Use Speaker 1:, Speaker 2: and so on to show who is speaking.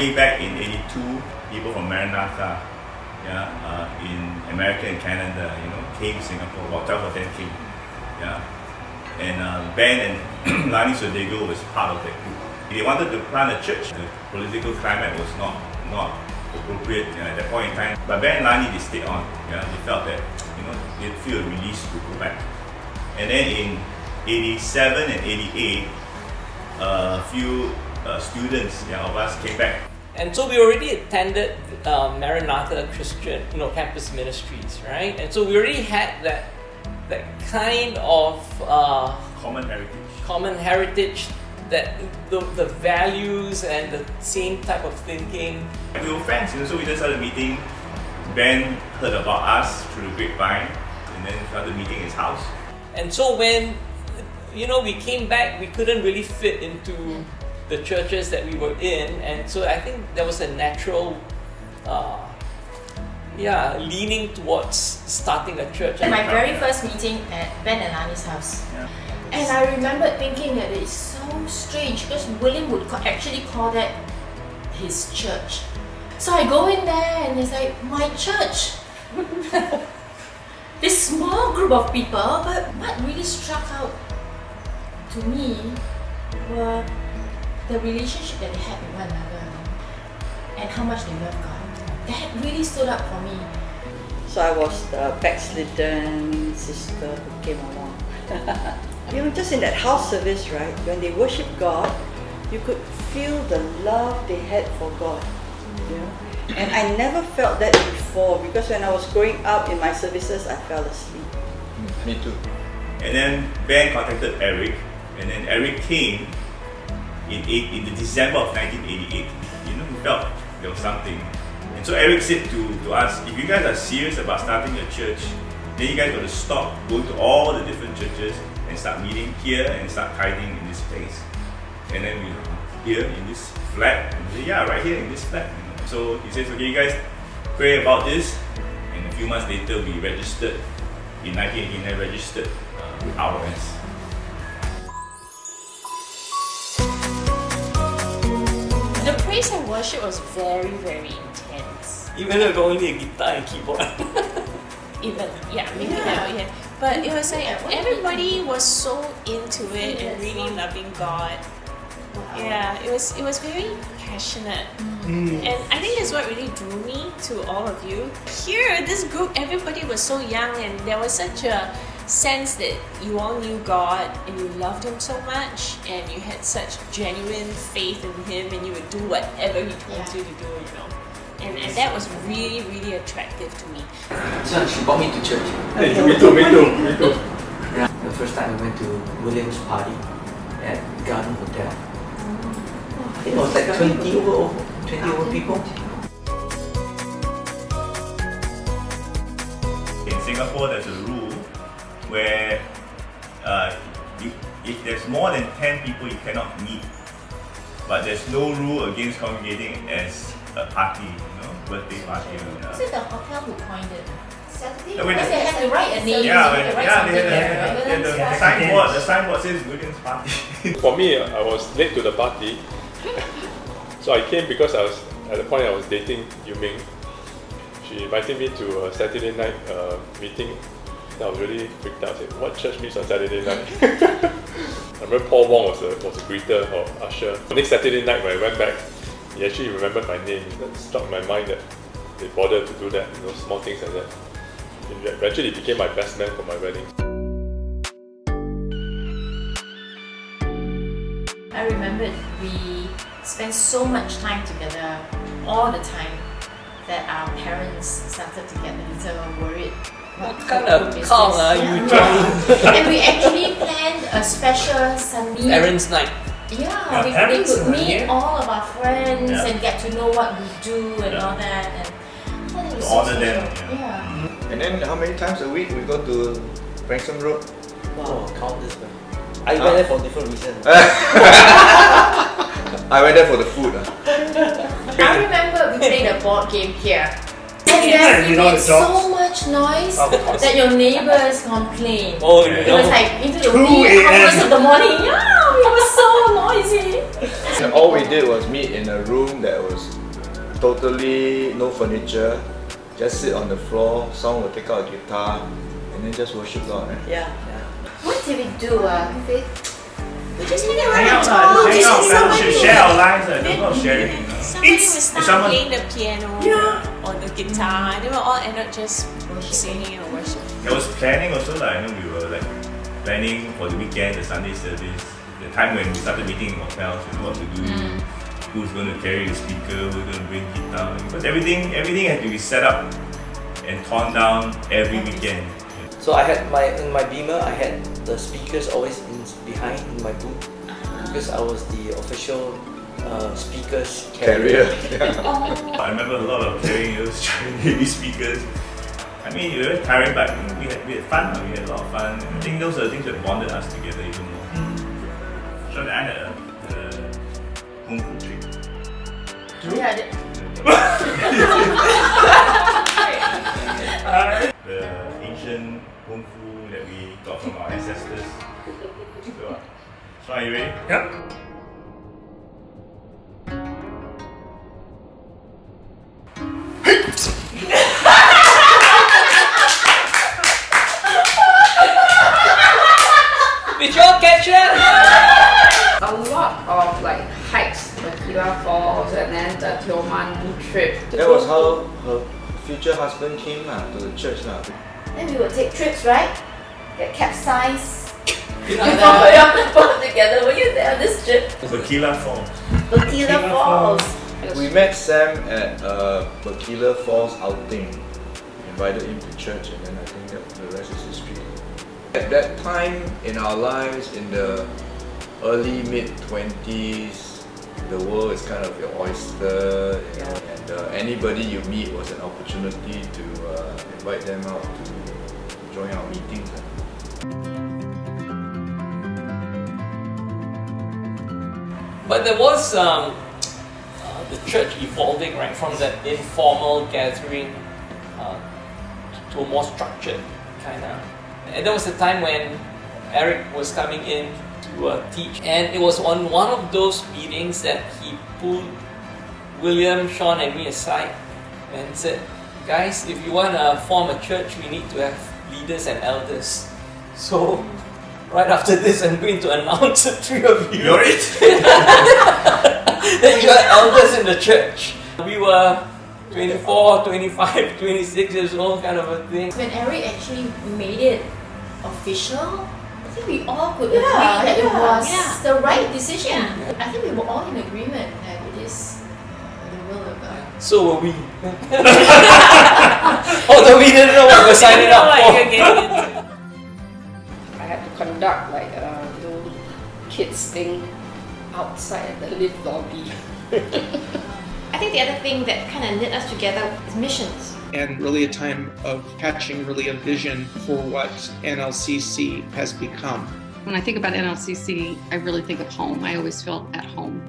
Speaker 1: came back in '82. People from Maranatha, in America and Canada, came to Singapore. About 12 of them came, And Ben and Lani Sodego was part of that group. They wanted to plant a church. The political climate was not appropriate at that point in time. But Ben and Lani, they stayed on. They felt that they feel a release to go back. And then in '87 and '88, a few students of us came back.
Speaker 2: And so we already attended Maranatha Christian, campus ministries, right? And so we already had that kind of common heritage, that the values and the same type of thinking.
Speaker 1: We were friends, so we just started meeting. Ben heard about us through the grapevine, and then started meeting his house.
Speaker 2: And so when we came back, we couldn't really fit into the churches that we were in, and so I think there was a natural leaning towards starting a church.
Speaker 3: My very first meeting at Ben and Lani's house.
Speaker 1: Yeah.
Speaker 3: And I remember thinking that it's so strange because William would actually call that his church. So I go in there and it's like, my church. This small group of people, but what really struck out to me were the relationship that they had with one another and how much they loved God. That really stood up for me.
Speaker 4: So I was the backslidden sister who came along. Just in that house service, right, when they worship God, you could feel the love they had for God. And I never felt that before, because when I was growing up in my services, I fell asleep.
Speaker 5: Me too.
Speaker 1: And then Ben contacted Eric, and then Eric came in the December of 1988. He felt there was something. And so Eric said to us, if you guys are serious about starting a church, then you guys got to stop going to all the different churches and start meeting here and start tithing in this place. And then we here in this flat, and we say, right here in this flat. So he says, okay, you guys pray about this. And a few months later, we registered. In 1989, registered with RS.
Speaker 6: The praise and worship was very, very intense.
Speaker 2: Even though only a guitar and keyboard.
Speaker 6: Maybe now, yeah. But it was like everybody was so into it and really loving God. Yeah, it was very passionate. And I think that's what really drew me to all of you. Here, this group, everybody was so young and there was such a sense that you all knew God and you loved Him so much and you had such genuine faith in Him and you would do whatever He told you to do, And that was really, really attractive to me.
Speaker 7: So she brought me to church.
Speaker 5: Hey, me too.
Speaker 7: Yeah. The first time I went to William's party at Garden Hotel. I think it was like 20 over people.
Speaker 1: In Singapore, there's a rule where if there's more than 10 people, you cannot meet. But there's no rule against congregating as a party, birthday party.
Speaker 3: Is it the hotel who coined it?
Speaker 1: Saturday?
Speaker 3: Because they have to write a name.
Speaker 1: They had the signboard says William's party.
Speaker 5: For me, I was late to the party. So I came because at the point I was dating Yu-Ming. She invited me to a Saturday night meeting. I was really freaked out. I said, what church meets on Saturday night? I remember Paul Wong was a greeter or usher. The next Saturday night when I went back, he actually remembered my name. That struck my mind that they bothered to do that, small things like that. It eventually became my best man for my wedding.
Speaker 3: I remember we spent so much time together all the time that our parents started to get a little worried.
Speaker 2: What kind of cult are you joining?
Speaker 3: And we actually planned a special Sunday
Speaker 2: Parents' night.
Speaker 3: Yeah, we could meet all of our friends and get to know what we do and all that. And it was so
Speaker 1: honor them.
Speaker 3: Yeah.
Speaker 5: And then how many times a week we go to Branksome Road?
Speaker 7: Wow, countless. I went there for different reasons.
Speaker 5: I went there for the food.
Speaker 3: I remember we played a board game here. And then we made so much noise that your neighbors complained.
Speaker 2: Oh,
Speaker 3: It was like into the wee hours of the morning. Yeah, it was so noisy.
Speaker 8: And all we did was meet in a room that was totally no furniture, just sit on the floor, someone would take out a guitar, and then just worship God. Right?
Speaker 4: Yeah.
Speaker 3: What did we do, Faith?
Speaker 6: We just hang
Speaker 1: Hang
Speaker 6: around
Speaker 1: out,
Speaker 6: and talk.
Speaker 1: hang out,
Speaker 6: Somebody
Speaker 1: share our lives. There's a lot of sharing.
Speaker 6: Somebody will start
Speaker 1: someone-
Speaker 6: playing the piano or the guitar, and they will all end up just singing and worshiping.
Speaker 1: There was planning also like, we were like planning for the weekend, the Sunday service, the time when we started meeting in hotels, what to do, who's going to carry the speaker, who's going to bring guitar, because everything had to be set up and torn down every weekend.
Speaker 7: So I had in my Beamer, I had the speakers always behind in my booth because I was the official speakers carrier.
Speaker 1: I remember a lot of carrying those heavy speakers. I mean, it was very tiring, but we had fun. We had a lot of fun. I think those are the things that bonded us together even more. So I had a Kung Fu trip.
Speaker 3: Yeah,
Speaker 1: The ancient Kung Fu that we got from our ancestors. So are you ready? Yep.
Speaker 2: Did you all catch that?
Speaker 9: A lot of like hikes, Makila Falls, and then the Tjoa trip.
Speaker 8: That was how her future husband came to the church.
Speaker 3: Then we would take trips, right? Get capsized.
Speaker 2: You know
Speaker 3: We
Speaker 2: that?
Speaker 3: all together. Were you there on this trip?
Speaker 1: Bakila Falls.
Speaker 3: Bakila Falls.
Speaker 8: We met Sam at Bakila Falls outing. Invited him to church, and then I think that the rest is history. At that time in our lives, in the early mid-20s, the world is kind of your oyster, and anybody you meet was an opportunity to invite them out to join our meetings.
Speaker 2: But there was the church evolving, right, from that informal gathering to a more structured kind of. And there was a time when Eric was coming in to teach, and it was on one of those meetings that he pulled William, Sean, and me aside and said, "Guys, if you want to form a church, we need to have leaders and elders." So, right after this, I'm going to announce the three of you.
Speaker 1: You're it.
Speaker 2: That you are elders in the church. We were 24, 25, 26 years old, kind of a thing.
Speaker 3: When Eric actually made it official, I think we all could agree that it was the right decision. I think we were all in agreement that it is the will of God.
Speaker 2: So were we. Although we didn't know what we were signing up
Speaker 6: What you're
Speaker 2: for.
Speaker 6: getting into.
Speaker 9: I had to conduct like a little kids thing outside at the lift lobby.
Speaker 3: I think the other thing that kind of knit us together is missions.
Speaker 10: And really a time of catching really a vision for what NLCC has become.
Speaker 11: When I think about NLCC, I really think of home. I always feel at home.